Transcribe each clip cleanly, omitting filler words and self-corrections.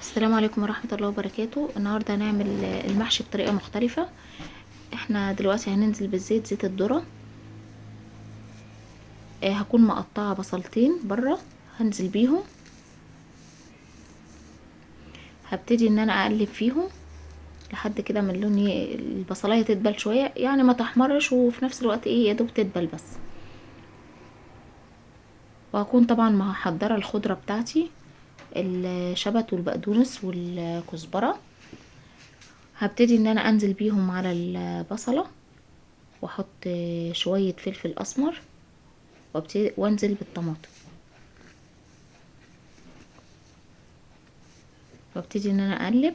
السلام عليكم ورحمة الله وبركاته. النهاردة هنعمل المحشي بطريقة مختلفة. احنا دلوقتي هننزل بالزيت، زيت الذرة. هكون مقطعة بصلتين برة، هنزل بيهم. هبتدي ان انا اقلب فيهم لحد كده من لون البصلاية تدبل شوية، يعني ما تحمرش وفي نفس الوقت ايه، يا دوب تدبل بس. وهكون طبعا محضرة الخضرة بتاعتي، الشبت والبقدونس والكزبرة. هبتدي ان انا انزل بيهم على البصلة، واحط شوية فلفل اسمر، وابتدي وانزل بالطماطم، وابتدي ان انا اقلب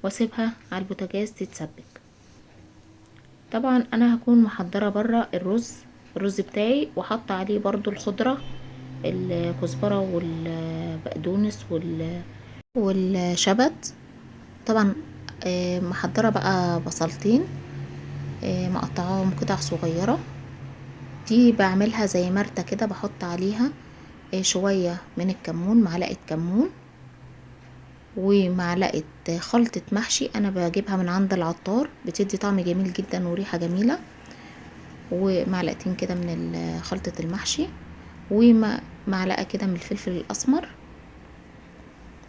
واسيبها على البوتاجاز تتسبك. طبعا انا هكون محضره بره الرز بتاعي، وحط عليه برضو الخضره، الكزبره والبقدونس والشبت. طبعا محضره بقى بصلتين، مقطعاهم قطع صغيره. دي بعملها زي مرتة كده، بحط عليها شويه من الكمون، معلقه كمون، ومعلقة خلطة محشي انا بجيبها من عند العطار، بتدي طعم جميل جدا وريحة جميلة. ومعلقتين كده من خلطة المحشي، ومعلقة كده من الفلفل الاسمر.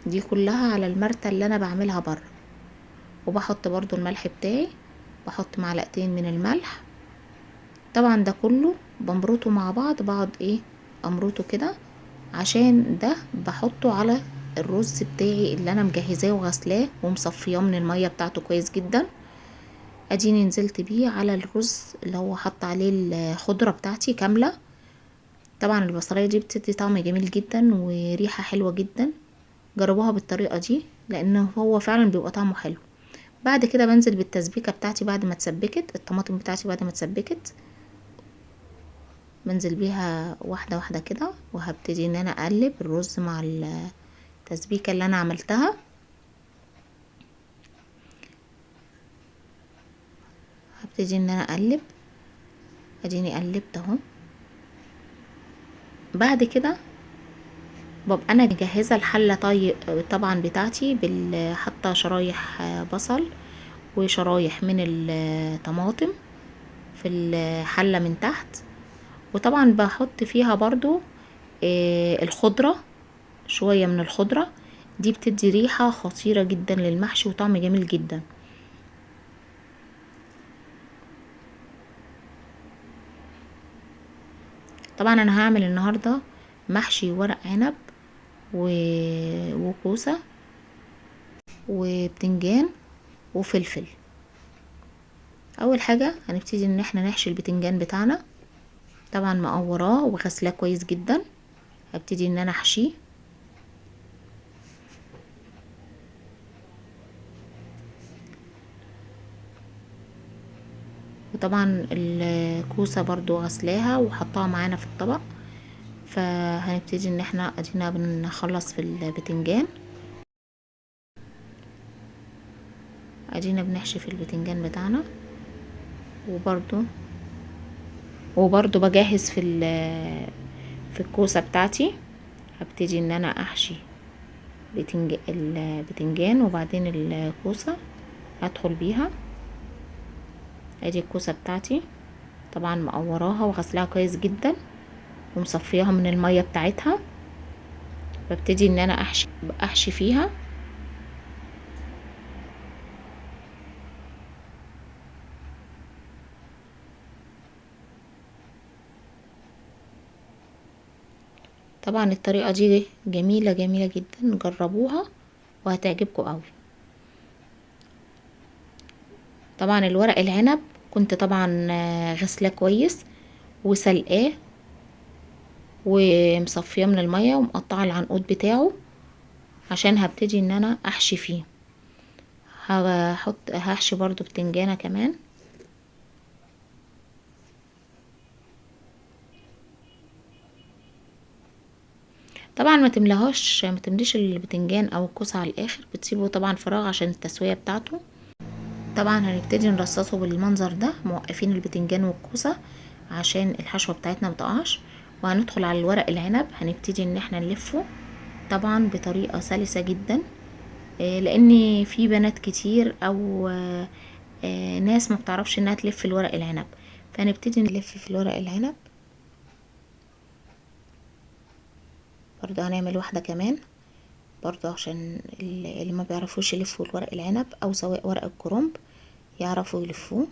دي كلها على المرتة اللي انا بعملها بره. وبحط برضو الملح بتاعي، بحط معلقتين من الملح. طبعا ده كله بمرطه مع بعض، بقعد ايه، امرطه كده، عشان ده بحطه على الرز بتاعي اللي انا مجهزاه وغسلاه ومصفياه من المية بتاعته كويس جدا. اديني نزلت بيه على الرز اللي هو حط عليه الخضرة بتاعتي كاملة. طبعا البصلاية دي بتدي طعم جميل جدا وريحة حلوة جدا. جربوها بالطريقة دي لانه هو فعلا بيبقى طعمه حلو. بعد كده بنزل بالتسبيكة بتاعتي، بعد ما اتسبكت الطماطم بتاعتي، بعد ما اتسبكت بنزل بيها واحدة واحدة كده، وهبتدي ان انا اقلب الرز مع التسبيكة اللي انا عملتها. هبتدي ان انا اقلب، اديني قلبت اهو. بعد كده ببقى انا مجهزه الحله، طبعا بتاعتي حاطه شرايح بصل وشرايح من الطماطم في الحله من تحت. وطبعا بحط فيها برضو الخضره، شويه من الخضره. دي بتدي ريحه خطيره جدا للمحشي وطعم جميل جدا. طبعا انا هعمل النهارده محشي ورق عنب وكوسه وبتنجان وفلفل. اول حاجه هنبتدي ان احنا نحشي البتنجان بتاعنا، طبعا مقوراه وغسلاه كويس جدا. هبتدي ان انا احشيه. وطبعا الكوسه برضو غسلاها وحطها معانا في الطبق. فهنبتدي ان احنا ادينا بنخلص في البتنجان، ادينا بنحشي في البتنجان بتاعنا. وبرضو بجهز في الكوسه بتاعتي. هبتدي ان انا احشي البتنجان وبعدين الكوسه هدخل بيها. ادي الكوسه بتاعتي، طبعا مقوراها وغسلاها كويس جدا ومصفياها من الميه بتاعتها. ببتدي ان انا احشي فيها. طبعا الطريقه دي جميله جميله جدا، جربوها وهتعجبكم قوي. طبعا الورق العنب كنت طبعا غسلاه كويس وسلقاه ومصفيه من الميه ومقطعه العنقود بتاعه، عشان هبتدي ان انا احشي فيه. هحشي برضو بتنجانه كمان. طبعا ما تمليش البتنجان او الكوسه على الاخر، بتسيبه طبعا فراغ عشان التسويه بتاعته. طبعا هنبتدي نرصصه بالمنظر ده، موقفين البتنجان والكوسه عشان الحشوه بتاعتنا متقعش. وهندخل على الورق العنب، هنبتدي ان احنا نلفه طبعا بطريقة سلسة جدا، لان في بنات كتير او ناس ما بتعرفش انها تلف في الورق العنب. فهنبتدي نلف في الورق العنب. برضو هنعمل واحدة كمان برضو عشان اللي ما بيعرفوش يلفوا الورق العنب او سواء ورق الكرنب يعرفوا يلفوه.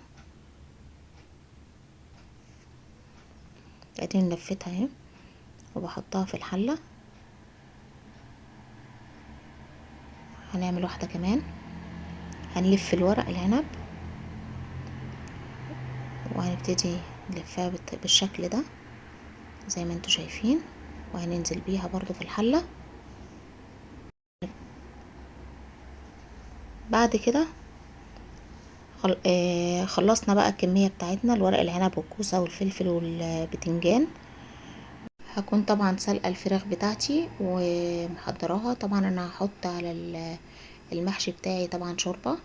ادي لفتها اهي وبحطها في الحلة. هنعمل واحدة كمان، هنلف الورق العنب وهنبتدي نلفها بالشكل ده زي ما انتوا شايفين، وهننزل بيها برضو في الحلة. بعد كده خلصنا بقى الكمية بتاعتنا، الورق العنب والكوسة والفلفل والبتنجان. هكون طبعا سلقة الفراخ بتاعتي ومحضراها. طبعا انا هحط على المحشي بتاعي طبعا شوربة.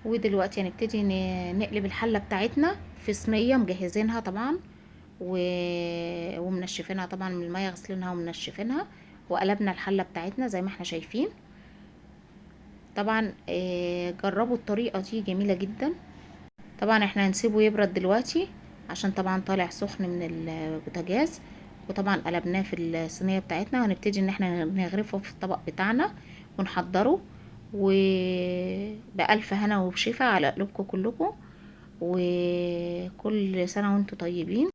ودلوقتي هنبتدي نقلب الحلة بتاعتنا في صينية مجهزينها طبعا ومنشفينها طبعا من المية، غسلينها ومنشفينها، وقلبنا الحلة بتاعتنا زي ما احنا شايفين. طبعا جربوا الطريقة دي جميلة جدا. طبعا احنا هنسيبه يبرد دلوقتي عشان طبعا طالع سخن من البوتاجاز. وطبعا قلبناه في الصينية بتاعتنا، وهنبتدي ان احنا نغرفه في الطبق بتاعنا ونحضره. وبألف هنا وبشفا على قلوبكم كلكم، وكل سنة وانتم طيبين.